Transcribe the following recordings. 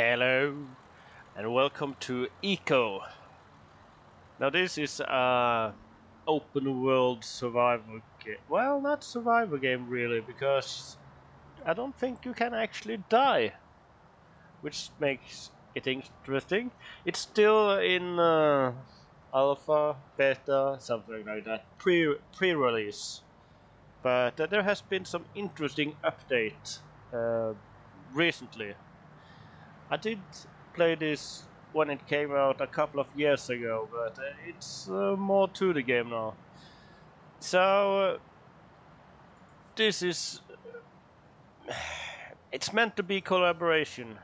Hello and welcome to Eco. Now this is a open world survival game. Well, not survival game really, because I don't think you can actually die, which makes it interesting. It's still in alpha, beta, something like that, pre-release. But there has been some interesting update uh, recently. I did play this when it came out a couple of years ago, but it's more to the game now. So this is it's meant to be collaboration,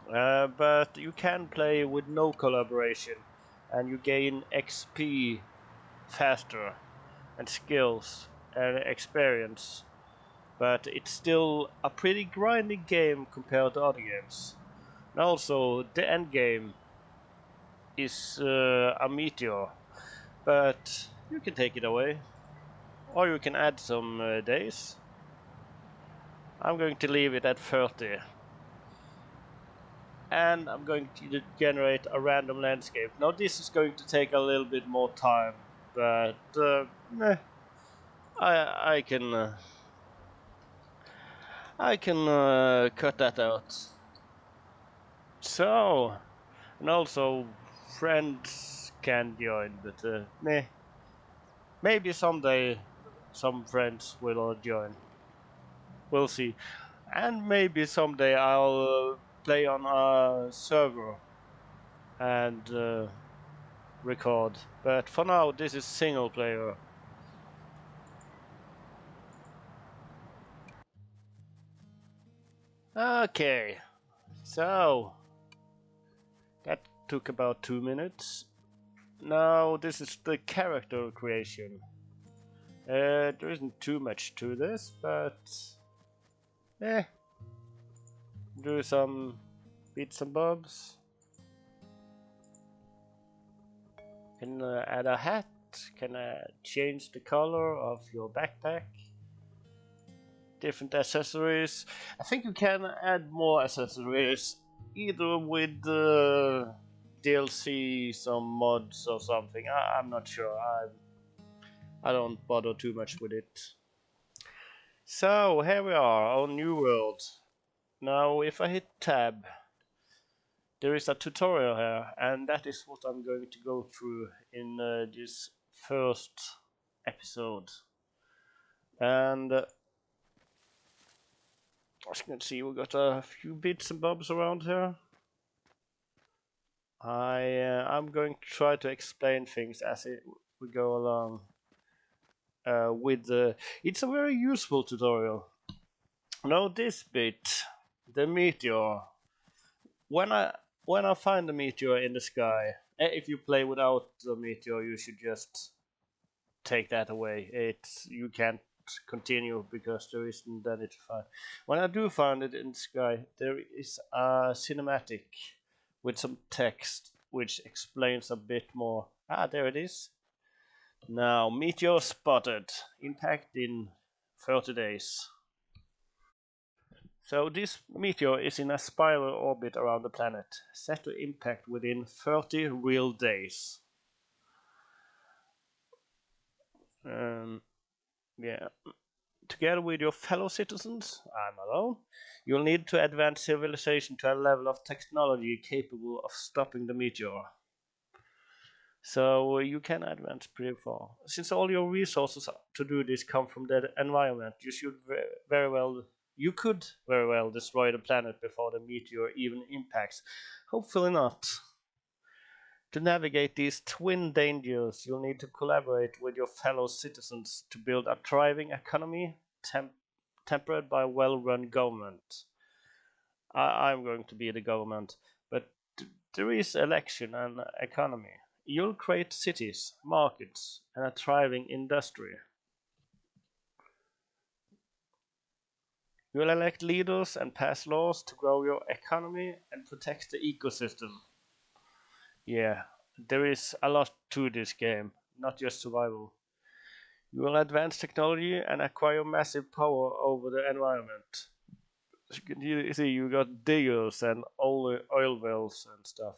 but you can play with no collaboration, and you gain XP faster and skills and experience. But it's still a pretty grindy game compared to other games. And also, the end game is a meteor, but you can take it away, or you can add some days. I'm going to leave it at 30, and I'm going to generate a random landscape. Now this is going to take a little bit more time, but I can cut that out. So, and also friends can join, but maybe someday some friends will join. We'll see. And maybe someday I'll play on a server and record. But for now, this is single player. Okay, so that took about 2 minutes. Now this is the character creation. There isn't too much to this, but eh, do some bits and bobs. Can add a hat. Can change the color of your backpack. Different accessories. I think you can add more accessories, either with DLC, some mods or something. I'm not sure. I don't bother too much with it. So here we are, our new world. Now, if I hit tab, there is a tutorial here, and that is what I'm going to go through in this first episode. And as you can see, we got a few bits and bobs around here. I'm going to try to explain things as we go along. It's a very useful tutorial. Now this bit, the meteor. When I find the meteor in the sky, if you play without the meteor, you should just take that away. You can't continue because there isn't any to find. When I do find it in the sky, there is a cinematic with some text which explains a bit more. Ah, there it is. Now, meteor spotted. Impact in 30 days. So this meteor is in a spiral orbit around the planet, set to impact within 30 real days. Um, yeah. Together with your fellow citizens, I'm alone, you'll need to advance civilization to a level of technology capable of stopping the meteor. So you can advance pretty far. Since all your resources to do this come from the environment, you could very well destroy the planet before the meteor even impacts. Hopefully not. To navigate these twin dangers, you'll need to collaborate with your fellow citizens to build a thriving economy tempered by a well-run government. I'm going to be the government, but there is election and economy. You'll create cities, markets, and a thriving industry. You'll elect leaders and pass laws to grow your economy and protect the ecosystem. Yeah, there is a lot to this game, not just survival. You will advance technology and acquire massive power over the environment. As you can see, you got diggers and oil wells and stuff.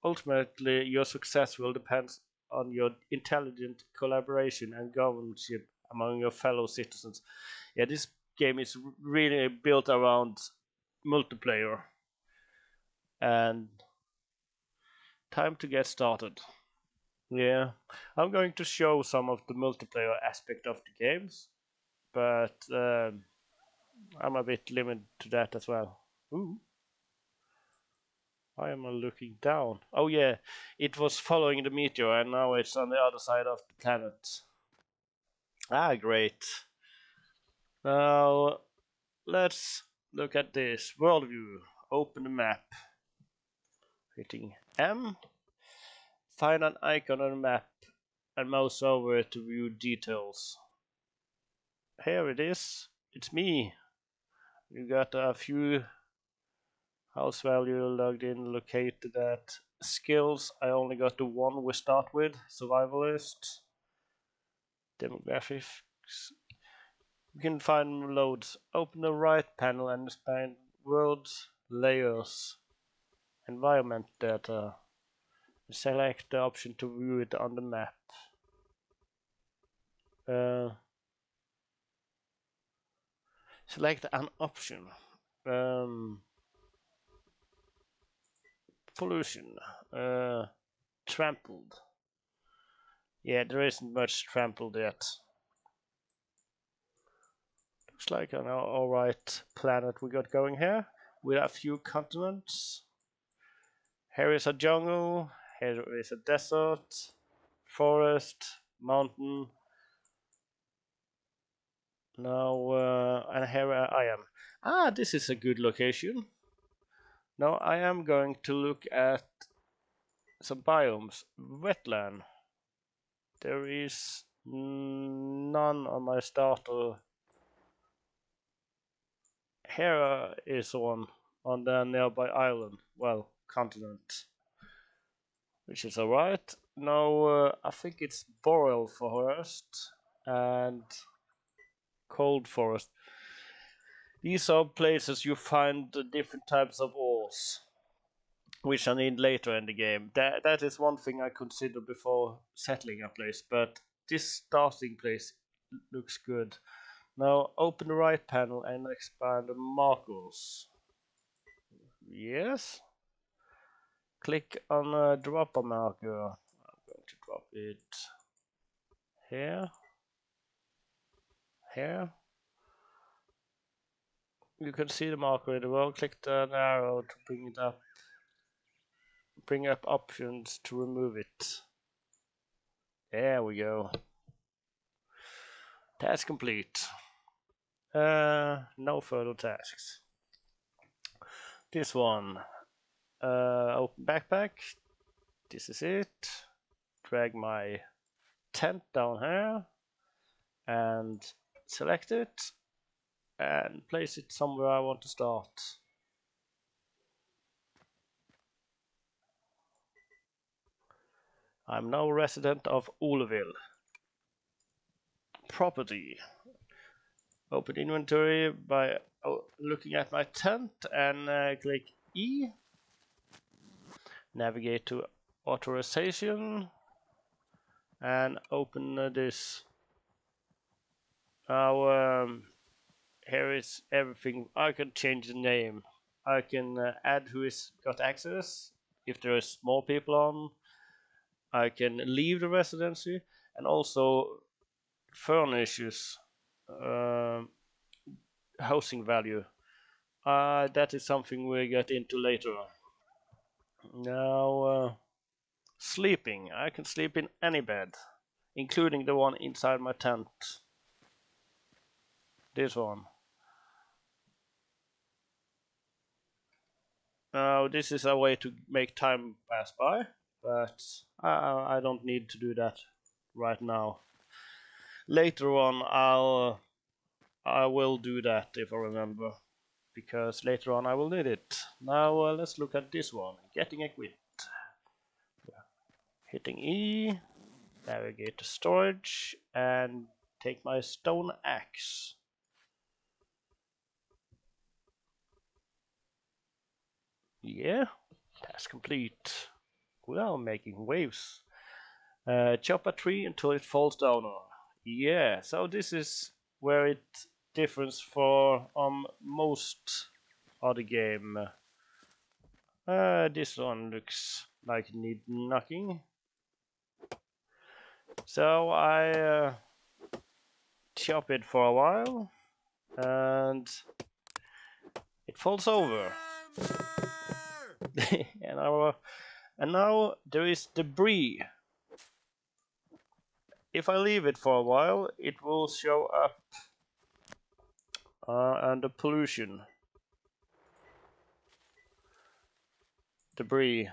Ultimately, your success will depend on your intelligent collaboration and governship among your fellow citizens. Yeah, this game is really built around multiplayer. And time to get started. Yeah, I'm going to show some of the multiplayer aspect of the games, but I'm a bit limited to that as well. Ooh. Why am I looking down? Oh yeah, it was following the meteor and now it's on the other side of the planet. Ah, great. Now, let's look at this. World view. Open the map. Hitting M. Find an icon on the map and mouse over it to view details. Here it is. It's me. You got a few house value logged in, located at skills. I only got the one we start with, survivalist. Demographics. You can find loads. Open the right panel and expand worlds, layers, environment data. Select the option to view it on the map. Select an option. Pollution. Trampled. Yeah, there isn't much trampled yet. Looks like an alright planet we got going here, with a few continents. Here is a jungle, here is a desert, forest, mountain. Now, and here I am. Ah, this is a good location. Now I am going to look at some biomes. Wetland. There is none on my starter. Here is one on the nearby island, well, continent, which is alright. Now I think it's boreal forest and cold forest. These are places you find different types of ores, which I need later in the game. That is one thing I consider before settling a place, but this starting place looks good. Now open the right panel and expand the markers. Yes. Click on a dropper marker. I'm going to drop it here. Here. You can see the marker in the world. Click the arrow to bring it up. Bring up options to remove it. There we go. Task complete. No further tasks. This one. Open backpack. This is it. Drag my tent down here and select it and place it somewhere I want to start. I'm now resident of Oleville. Property. Open inventory by looking at my tent and click E. Navigate to authorization and open this. Now here is everything. I can change the name. I can add who is got access if there is more people on. I can leave the residency and also furnishes housing value. That is something we get into later. Now, sleeping. I can sleep in any bed, including the one inside my tent. This one. Now, this is a way to make time pass by, but I don't need to do that right now. Later on, I will do that if I remember, because later on I will need it. Now let's look at this one. Getting equipped. Hitting E, navigate to storage, and take my stone axe. Yeah, task complete. We are making waves. Chop a tree until it falls down. Yeah, so this is where it differs for most of the game. This one looks like it needs knocking. So I chop it for a while and it falls over. and now there is debris. If I leave it for a while, it will show up under pollution. Debris.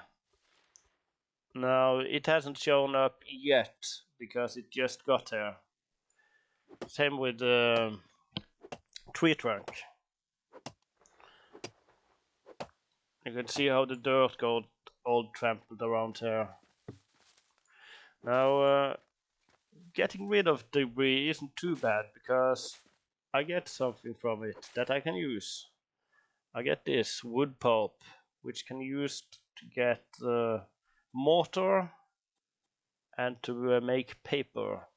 Now it hasn't shown up yet because it just got here. Same with the tree trunk. You can see how the dirt got all trampled around here. Now getting rid of debris isn't too bad because I get something from it that I can use. I get this wood pulp, which can use to get mortar and to make paper.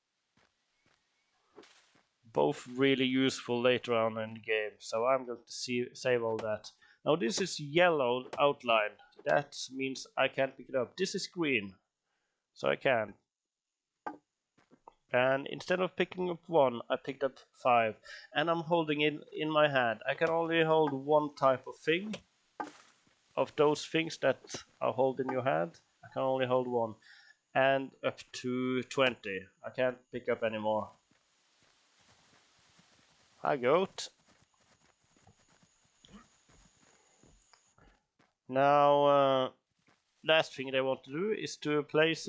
Both really useful later on in the game, so I'm going to save all that. Now this is yellow outline. That means I can't pick it up. This is green, so I can. And instead of picking up 1, I picked up 5. And I'm holding it in my hand. I can only hold one type of thing. Of those things that are held in your hand, I can only hold 1. And up to 20. I can't pick up anymore. Hi, goat. Now, last thing they want to do is to place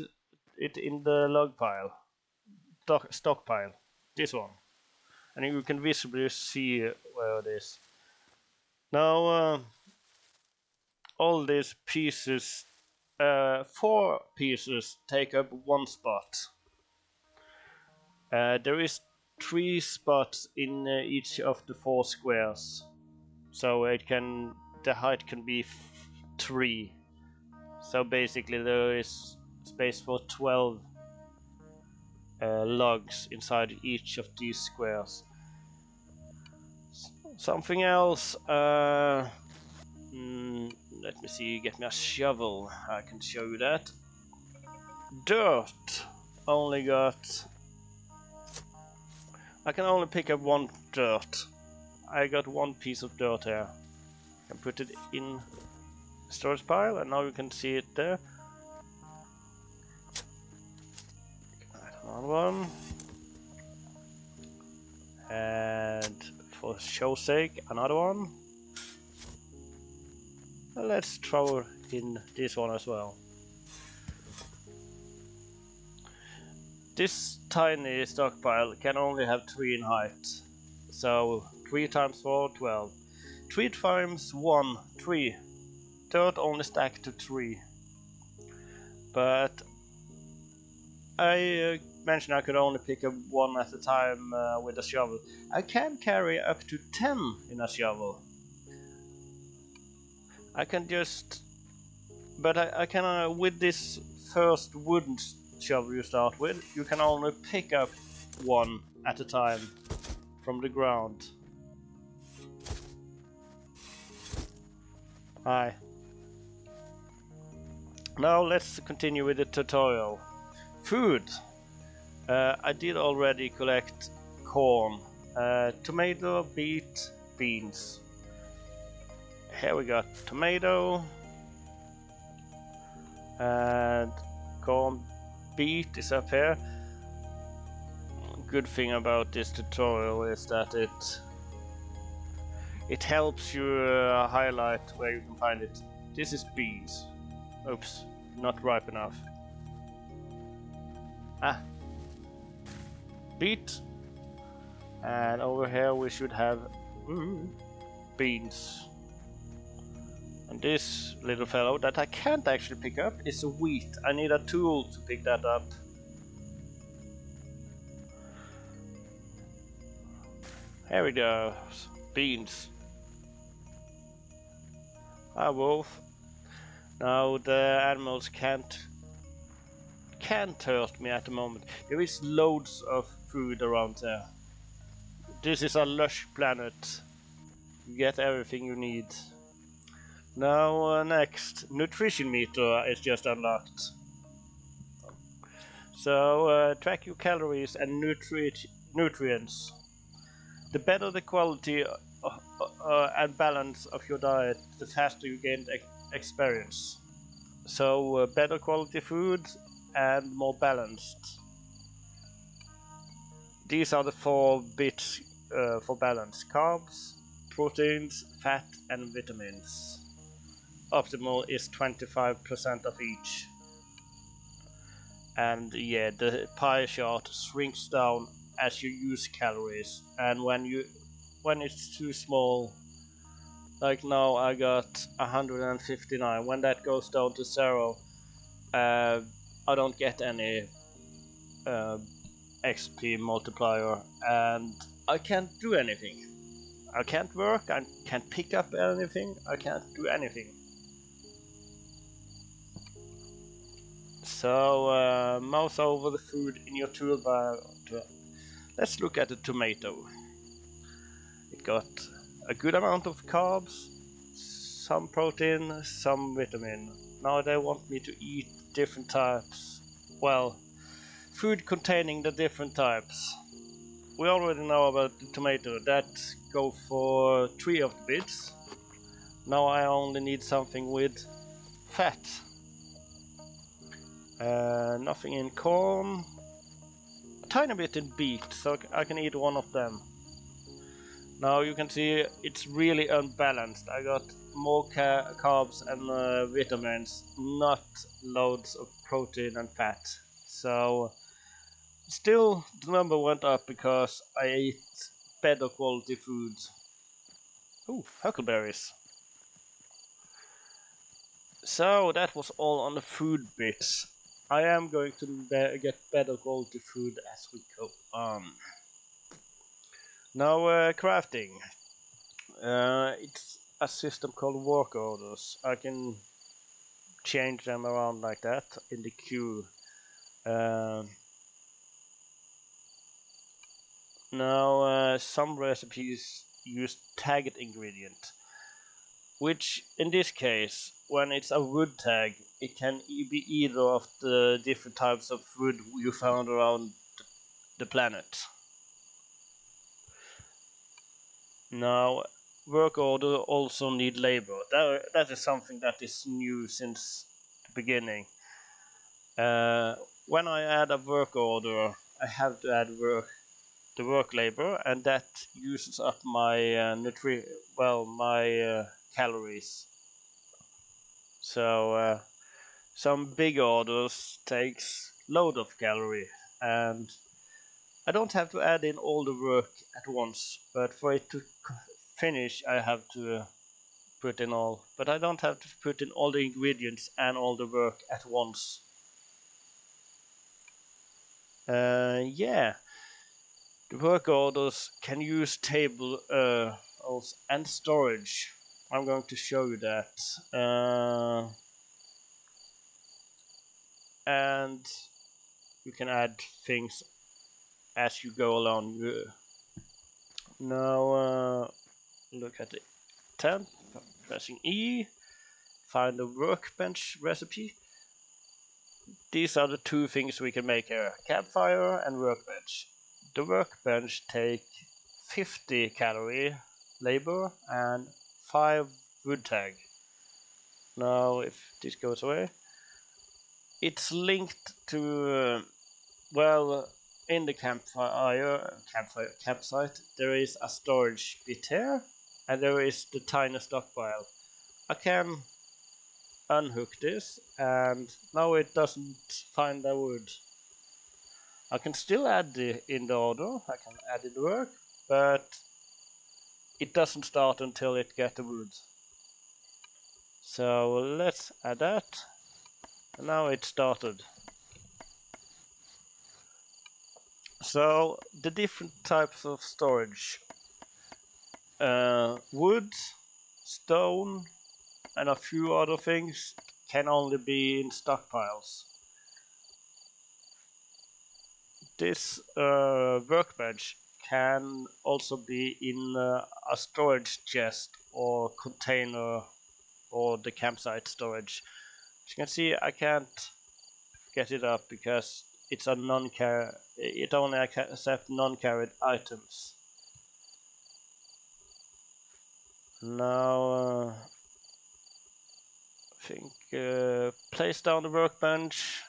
it in the log pile. Stockpile. This one. And you can visibly see where it is. Now, all these pieces, 4 pieces take up 1 spot. There is 3 spots in each of the 4 squares, so the height can be 3. So basically there is space for 12 logs inside each of these squares. Something else. Let me see. Get me a shovel. I can show you that. Dirt. I can only pick up 1 dirt. I got 1 piece of dirt here. I can put it in the storage pile, and now you can see it there. Another one. And for show's sake, another one. And let's throw in this one as well. This tiny stockpile can only have 3 in height. So 3 times 4, 12. 3 times 1, 3. Dirt only stacked to 3. But I mentioned I could only pick up 1 at a time with a shovel. I can carry up to 10 in a shovel. I can just... But I can, with this first wooden shovel you start with, you can only pick up 1 at a time from the ground. Hi. Now let's continue with the tutorial. Food. I did already collect corn, tomato, beet, beans. Here we got tomato and corn. Beet is up here. Good thing about this tutorial is that it helps you highlight where you can find it. This is beans. Oops, not ripe enough. Beet. And over here we should have beans. And this little fellow that I can't actually pick up is a wheat. I need a tool to pick that up. Here we go. Beans. Hi, wolf. Now the animals can't hurt me at the moment. There is loads of food around there. This is a lush planet. You get everything you need. Now next, nutrition meter is just unlocked. So track your calories and nutrients. The better the quality and balance of your diet, the faster you gain experience. So better quality food and more balanced. These are the 4 bits for balance: carbs, proteins, fat, and vitamins. Optimal is 25% of each. And yeah, the pie chart shrinks down as you use calories, and when it's too small, like now I got 159. When that goes down to 0, I don't get any XP multiplier, and I can't do anything. I can't work, I can't pick up anything, I can't do anything. So mouse over the food in your toolbar. Let's look at the tomato. It got a good amount of carbs, some protein, some vitamin. Now they want me to eat different types. Well, food containing the different types. We already know about the tomato. That go for 3 of the bits. Now I only need something with fat. Nothing in corn. A tiny bit in beet, so I can eat one of them. Now you can see it's really unbalanced. I got more carbs and vitamins, not loads of protein and fat. So still the number went up because I ate better quality foods. Ooh, huckleberries. So that was all on the food bits. I am going to get better quality food as we go on. Now crafting. It's a system called work orders. I can change them around like that in the queue. Now some recipes use tagged ingredient, which in this case, when it's a wood tag, it can be either of the different types of wood you found around the planet. Now, work order also need labor. That is something that is new since the beginning. When I add a work order, I have to add the work labor, and that uses up my my calories. So some big orders takes load of calorie, and I don't have to add in all the work at once, but for it to finish, I have to put in all. But I don't have to put in all the ingredients and all the work at once. Yeah, the work orders can use table and storage. I'm going to show you that. And you can add things as you go along. Now look at the tab, pressing E, find the workbench recipe. These are the 2 things we can make here: campfire and workbench. The workbench take 50 calorie labor and 5 wood tag. Now if this goes away, it's linked to in the campsite there is a storage bit here, and there is the tiny stockpile. I can unhook this, and now it doesn't find the wood. I can still add in the order, I can add in the work, but it doesn't start until it gets the wood. So let's add that, and now it started. So the different types of storage: wood, stone, and a few other things can only be in stockpiles. This workbench can also be in a storage chest or container or the campsite storage. As you can see, I can't get it up because it's a non-carry. It only accepts non-carried items. Now, I think place down the workbench.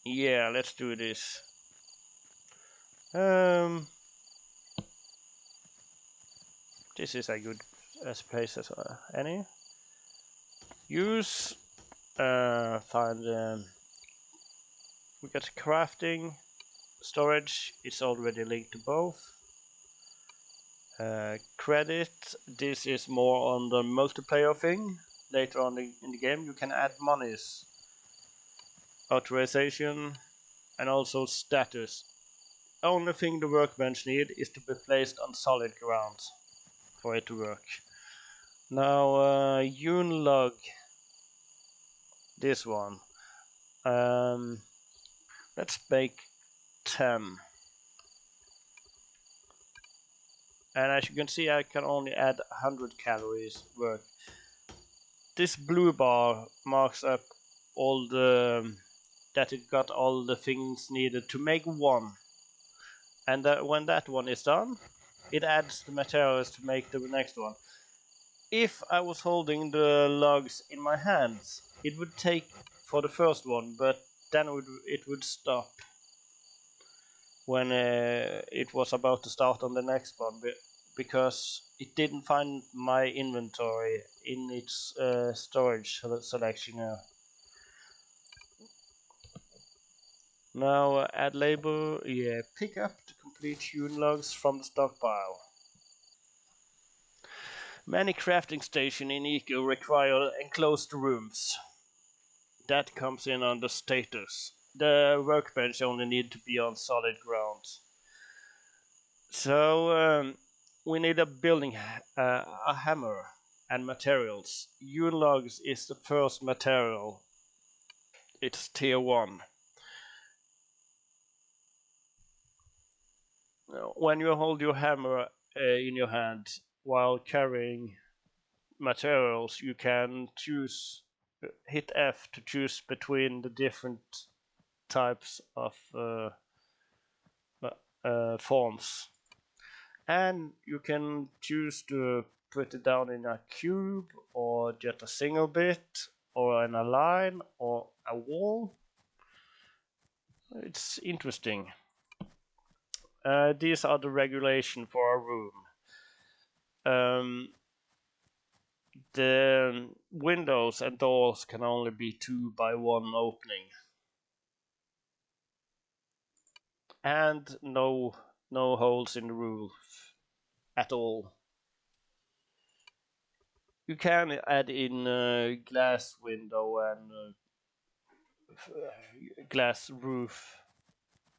Yeah, let's do this. This is a good place as any. Use. Find. We got crafting, storage. It's already linked to both. Credit. This is more on the multiplayer thing. Later on in the game, you can add monies. Authorization, and also status. Only thing the workbench need is to be placed on solid ground for it to work. Now, Yun log. This one. Let's make 10. And as you can see, I can only add 100 calories work. This blue bar marks up all the that it got all the things needed to make one. And when that one is done, it adds the materials to make the next one. If I was holding the logs in my hands, it would take for the first one, but then it would stop when it was about to start on the next one, because it didn't find my inventory in its storage selection. Now add label, yeah, pick up the complete hewn logs from the stockpile. Many crafting stations in Eco require enclosed rooms. That comes in under status. The workbench only need to be on solid ground. So we need a building, a hammer, and materials. Hewn logs is the first material. It's tier 1. When you hold your hammer in your hand while carrying materials, you can choose, hit F to choose between the different types of forms. And you can choose to put it down in a cube or just a single bit or in a line or a wall. It's interesting. These are the regulation for a room. The windows and doors can only be 2 by 1 opening. And no holes in the roof at all. You can add in a glass window and glass roof,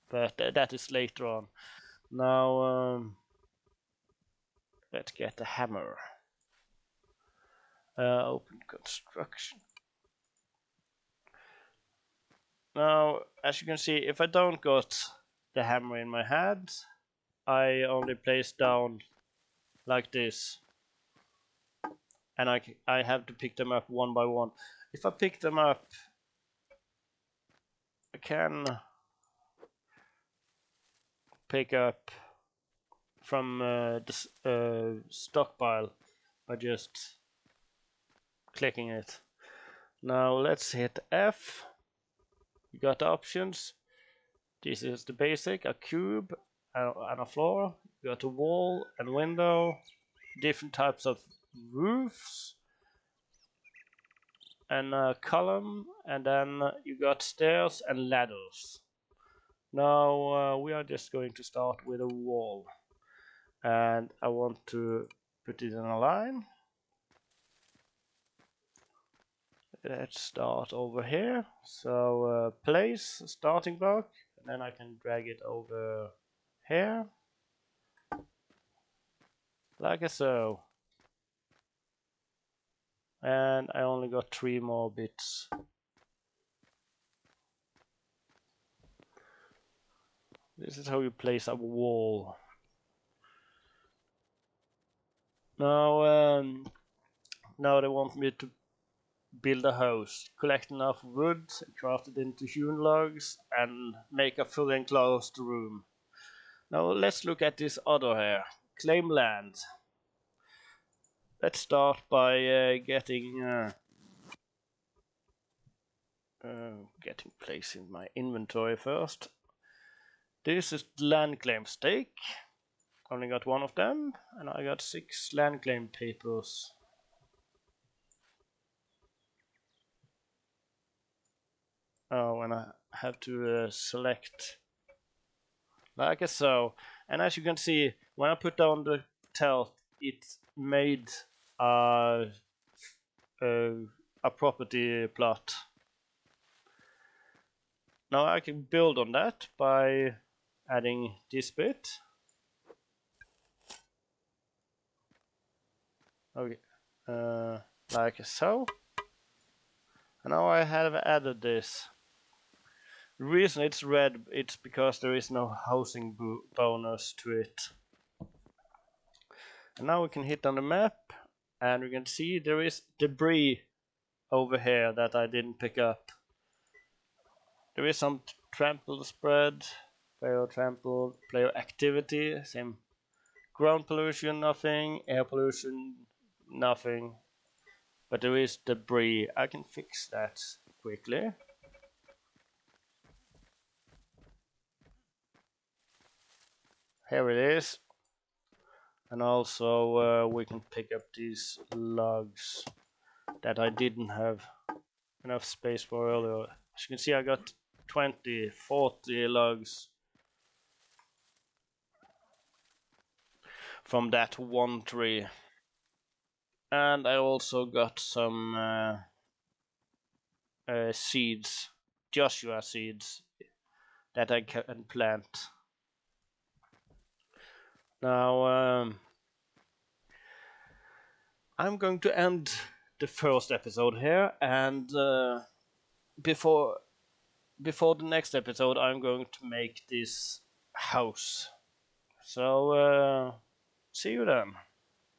but that is later on. Now let's get the hammer. Open construction. Now, as you can see, if I don't got the hammer in my hand, I only place down like this, and I have to pick them up one by one. If I pick them up, I can pick up from the stockpile by just clicking it. Now let's hit F. You got options. This is the basic, a cube and a floor. You got a wall and window, different types of roofs, and a column, and then you got stairs and ladders. Now we are just going to start with a wall, and I want to put it in a line. Let's start over here. So place starting block, and then I can drag it over here, like so. And I only got 3 more bits. This is how you place a wall. Now they want me to build a house, collect enough wood, craft it into hewn logs, and make a fully enclosed room. Now let's look at this other here. Claim land. Let's start by getting place in my inventory first. This is land claim stake. Only got 1 of them, and I got 6 land claim papers. Oh, and I have to select like so. And as you can see, when I put down the tile, it made a, a property plot. Now I can build on that by adding this bit. Okay, like so. And now I have added this. The reason it's red, it's because there is no housing bonus to it. And now we can hit on the map, and we can see there is debris over here that I didn't pick up. There is some trample spread, player trample, player activity, same. Ground pollution, nothing. Air pollution, nothing. But there is debris. I can fix that quickly. Here it is. And also we can pick up these logs that I didn't have enough space for earlier. As you can see, I got 20, 40 logs from that one tree. And I also got some seeds, Joshua seeds, that I can plant. Now, I'm going to end the first episode here, and before the next episode, I'm going to make this house. So, see you then.